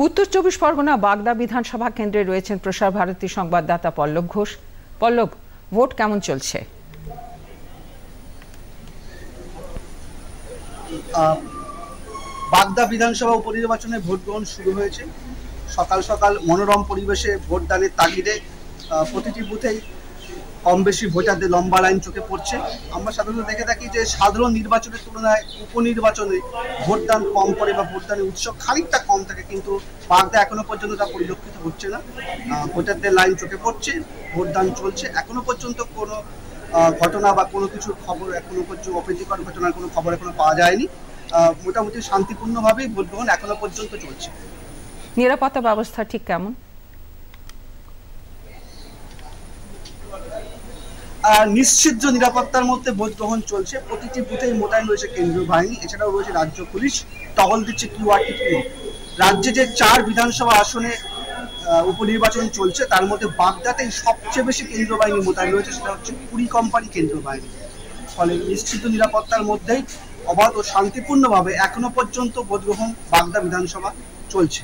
উত্তর চব্বিশ পরগনা বাগদা বিধানসভা কেন্দ্রে রয়েছেন প্রসার ভারতী সংবাদদাতা পল্লব ঘোষ। পল্লব, ভোট কেমন চলছে? বাগদা বিধানসভা উপনির্বাচনে ভোট গ্রহণ শুরু হয়েছে। সকাল সকাল মনোরম পরিবেশে ভোটদানের তাগিদে প্রতিটি বুথেই কম বেশি ভোটারদের লম্বা লাইন চোখে পড়ছে। আমরা সাধারণত দেখে থাকি যে সাধারণ নির্বাচনের তুলনায় উপনির্বাচনে ভোটদান কম করে বা ভোটদানের উৎসব খানিকটা কম থাকে, কিন্তু বাগদা এখনো পর্যন্ত তা পরিলক্ষিত হচ্ছে না। ভোটারদের লাইন চোখে পড়ছে, ভোটদান চলছে। এখনো পর্যন্ত কোনো ঘটনা বা কোনো কিছুর খবর এখনো পর্যন্ত অপ্রীতিকর ঘটনার কোনো খবর এখনো পাওয়া যায়নি। মোটামুটি শান্তিপূর্ণভাবেই ভোট গ্রহণ এখনো পর্যন্ত চলছে। নিরাপত্তা ব্যবস্থা ঠিক কেমন? নিশ্চিত নিরাপত্তার মধ্যে ভোট গ্রহণ চলছে। প্রতিটি বুথেই মোতায়েন রয়েছে কেন্দ্রীয় বাহিনী, এছাড়াও রয়েছে রাজ্য পুলিশ, টহল দিচ্ছে কিউআরটি টিম। রাজ্যে যে 4 বিধানসভা আসনে উপনির্বাচন চলছে তার মধ্যে বাগদাতেই সবচেয়ে বেশি কেন্দ্রীয় বাহিনী মোতায়েন রয়েছে, সেটা হচ্ছে 20 কোম্পানি কেন্দ্রীয় বাহিনী। ফলে নিশ্চিত নিরাপত্তার মধ্যেই অবাধ ও শান্তিপূর্ণভাবে এখনো পর্যন্ত ভোট গ্রহণ বাগদা বিধানসভা চলছে।